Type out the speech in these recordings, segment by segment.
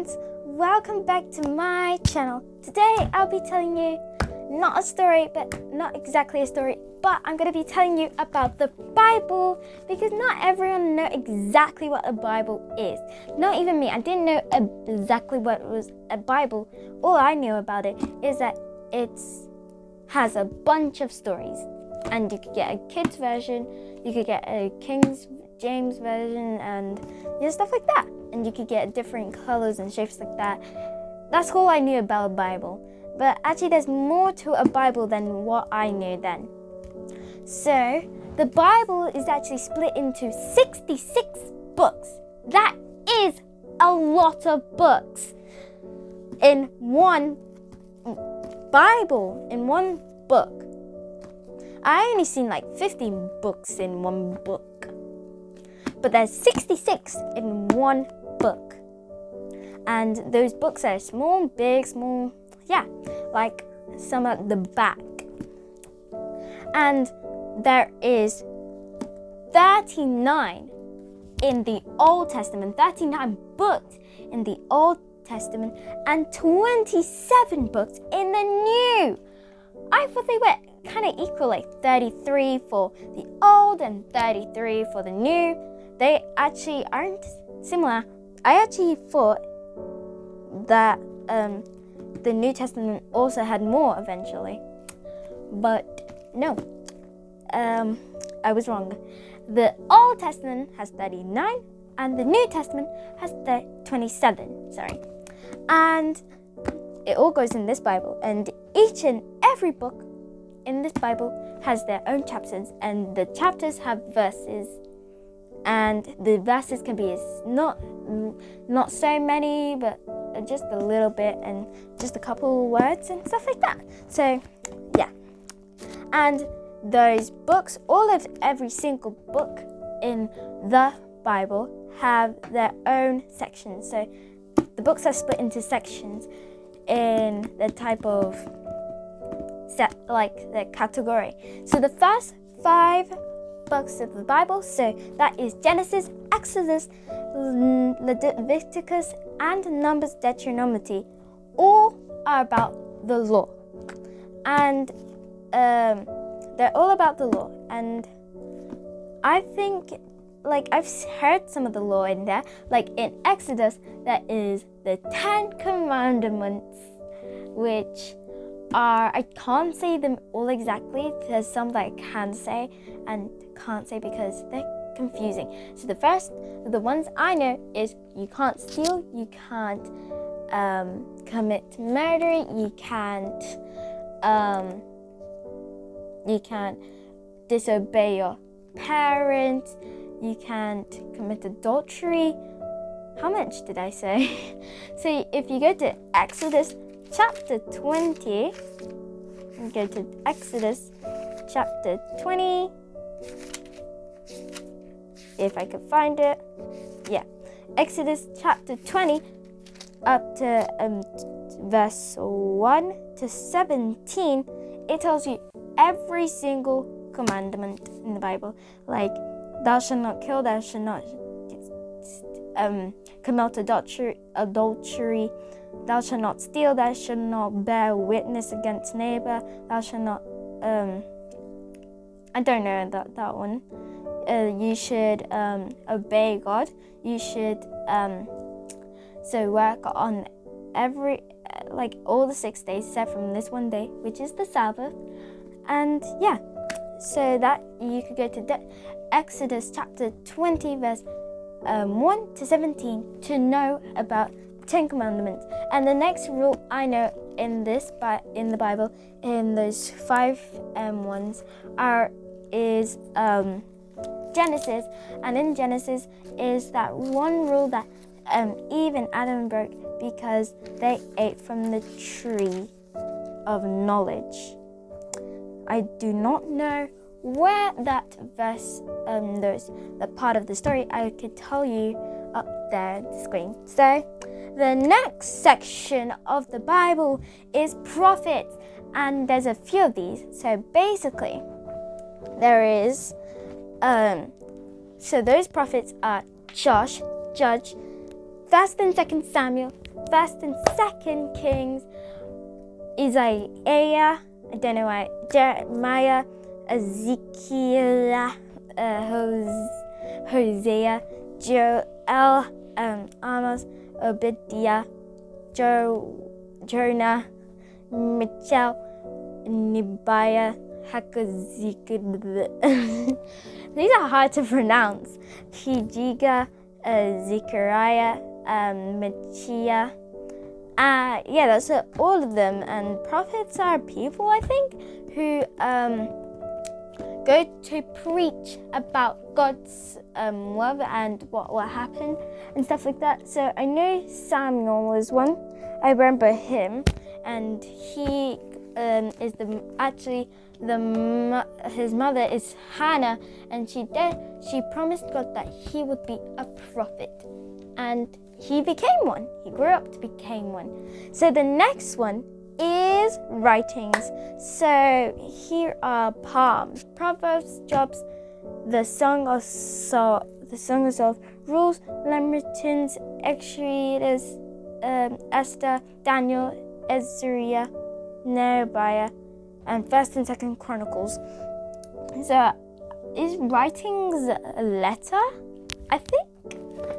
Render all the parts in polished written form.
friends, welcome back to my channel. Today I'll be telling you not a story, but not exactly a story, but I'm going to be telling you about the Bible, because not everyone knows exactly what a Bible is. Not even me. I didn't know exactly what was a Bible. All I knew about it is that it has a bunch of stories, and you could get a kid's version, you could get a King James version, and stuff like that. And you could get different colors and shapes like that. That's all I knew about a Bible. But actually there's more to a Bible than what I knew then. So the Bible is actually split into 66 books. That is a lot of books in one Bible, in one book. I only seen like 15 books in one book. But there's 66 in one book. And those books are small, big, small, like some at the back. And there is 39 in the Old Testament, 39 books in the Old Testament, and 27 books in the New. I thought they were kind of equal, like 33 for the Old and 33 for the New. They actually aren't similar. I actually thought that the New Testament also had more eventually, but no, I was wrong. The Old Testament has 39 and the New Testament has 27, and it all goes in this Bible, and each and every book in this Bible has their own chapters, and the chapters have verses, and the verses can be not so many, but just a little bit, and just a couple words and stuff like that. So yeah, and those books, every single book in the Bible have their own sections. So the books are split into sections in the type of the category. So the first 5 books of the Bible, so that is Genesis, Exodus, Leviticus, and Numbers, Deuteronomy, all are about the law, and they're all about the law. And I think, I've heard some of the law in there, like in Exodus, that is the 10 Commandments, which are, I can't say them all exactly. There's some that I can say and can't say because they're confusing. So the ones I know is you can't steal, you can't commit murder, you can't disobey your parents, you can't commit adultery. How much did I say? So if you go to Exodus chapter 20, and go to Exodus chapter 20, if I could find it. Yeah, Exodus chapter 20 up to verse 1 to 17, it tells you every single commandment in the Bible, like thou shalt not kill, thou shalt not commit adultery, thou shalt not steal, thou shalt not bear witness against neighbor, thou shalt not, I don't know that one. You should obey God. You should work on all the 6 days except from this one day, which is the Sabbath. And yeah, so that you could go to Exodus chapter 20 verse 1 to 17 to know about 10 Commandments. And the next rule I know in the Bible, in those 5 ones, is Genesis. And in Genesis is that one rule that Eve and Adam broke because they ate from the tree of knowledge. I do not know where that verse, that part of the story, I could tell you up there on the screen. So the next section of the Bible is prophets, and there's a few of these. So basically, there is so those prophets are Josh, Judge, 1st and 2nd Samuel, 1st and 2nd Kings, Isaiah, I don't know why, Jeremiah, Ezekiel, Hosea, Joel, Amos, Obadiah, Jonah, Mitchell, Nebiah, these are hard to pronounce. Hijiga, Zechariah, Machia. Yeah, that's all of them. And prophets are people, I think, who go to preach about God's love and what will happen and stuff like that. So I know Samuel was one. I remember him, and he is his mother is Hannah, and she promised God that he would be a prophet, and he became one. He grew up to become one. So the next one is writings. So here are Psalms, Proverbs, Jobs, the Song of Solomon, Rules, Lamentations, Exodus, Esther, Daniel, Ezra, Nehemiah, and 1st and 2nd Chronicles. So is writings a letter? I think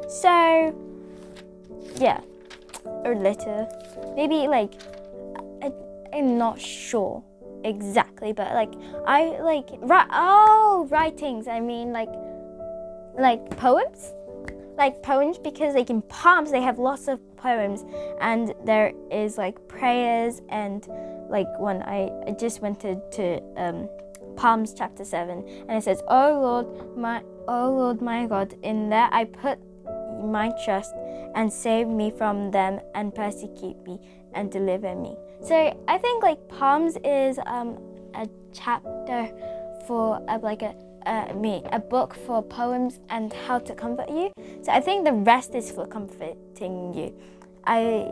so. Yeah, or letter. Maybe I'm not sure exactly, but writings. I mean like poems. Like poems, because in Psalms they have lots of poems, and there is prayers, and when I just went to Psalms chapter 7, and it says, Oh Lord my God, in there I put my trust, and save me from them, and persecute me, and deliver me. So I think Psalms is a chapter for a book for poems and how to comfort you. So I think the rest is for comforting you. I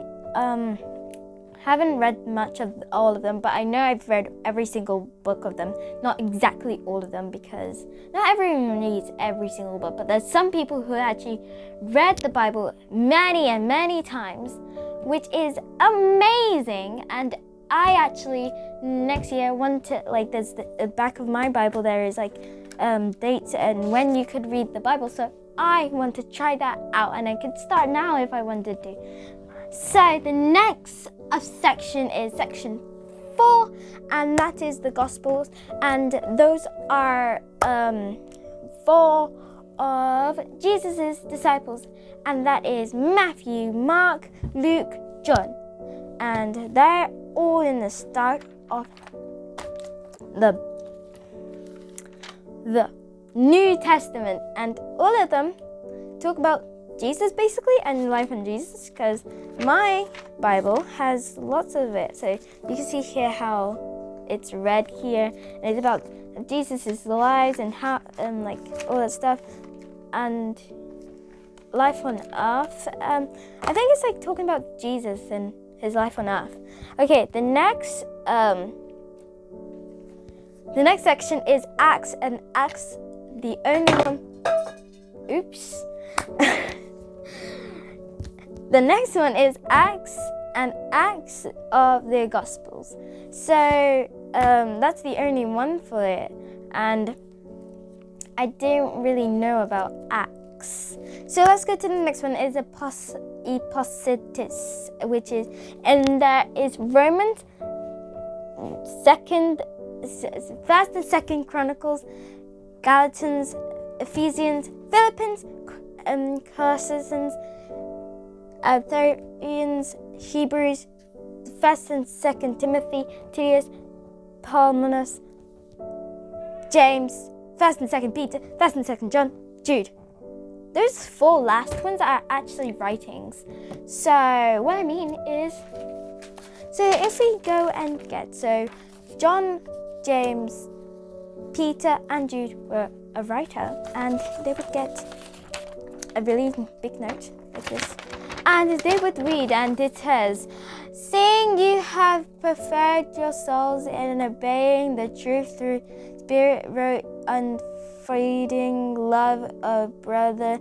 haven't read much of all of them, but I know I've read every single book of them. Not exactly all of them, because not everyone reads every single book, but there's some people who actually read the Bible many and many times, which is amazing. And I actually next year want to, there's the back of my Bible, there is dates and when you could read the Bible. So I want to try that out, and I could start now if I wanted to. So the next section is section 4, and that is the Gospels, and those are 4 of Jesus's disciples, and that is Matthew, Mark, Luke, John, and they're all in the start of the New Testament, and all of them talk about Jesus basically and life on Jesus, because my Bible has lots of it. So you can see here how it's red here, and it's about Jesus' lives and how all that stuff and life on earth. I think it's talking about Jesus and his life on earth. Okay, the next section is Acts, and Acts, the only one. Oops. The next one is Acts, and Acts of the Gospels. So that's the only one for it, and I didn't really know about Acts. So let's go to the next one. Is Ephesus, which is, and there is Romans, 1st and 2nd Chronicles, Galatians, Ephesians, Philippians, Colossians, Thessalonians, Hebrews, 1st and 2nd Timothy, Titus, Palmanus, James, 1st and 2nd Peter, 1st and 2nd John, Jude. Those 4 last ones are actually writings. So what I mean is, so if we go and get, so John, James, Peter and Jude were a writer, and they would get a really big note like this, and they would read, and it says, "Seeing you have preferred your souls in obeying the truth through spirit, wrote unfading love of brethren,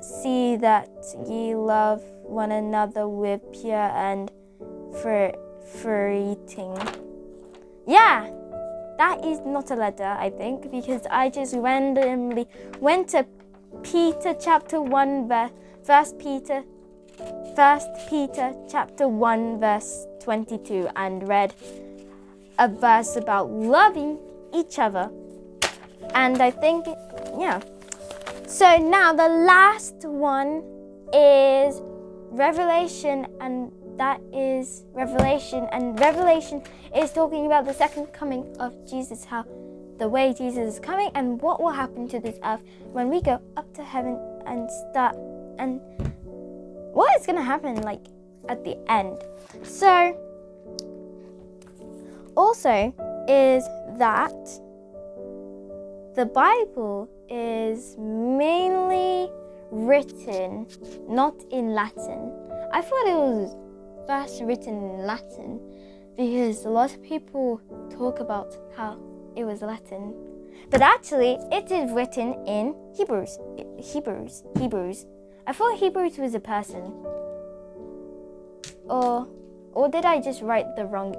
see that ye love one another with pure and fervent. Yeah, that is not a letter, I think, because I just randomly went to Peter chapter 1 First Peter chapter 1 verse 22 and read a verse about loving each other. And I think, yeah. So now the last one is Revelation, and that is Revelation. And Revelation is talking about the second coming of Jesus, how the way Jesus is coming and what will happen to this earth when we go up to heaven and start, and what is going to happen like at the end. So also is that the Bible is mainly written not in Latin. I thought it was first written in Latin because a lot of people talk about how it was Latin. But actually, it is written in Hebrews. I thought Hebrews was a person. Or did I just read the wrong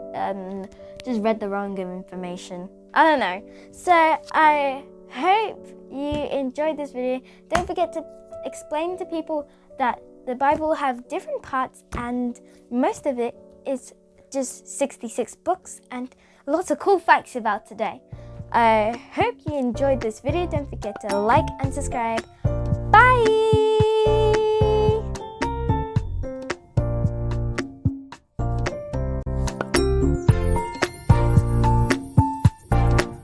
information? I don't know. So I hope you enjoyed this video. Don't forget to explain to people that the Bible have different parts and most of it is just 66 books and lots of cool facts about today. I hope you enjoyed this video. Don't forget to like and subscribe. Bye!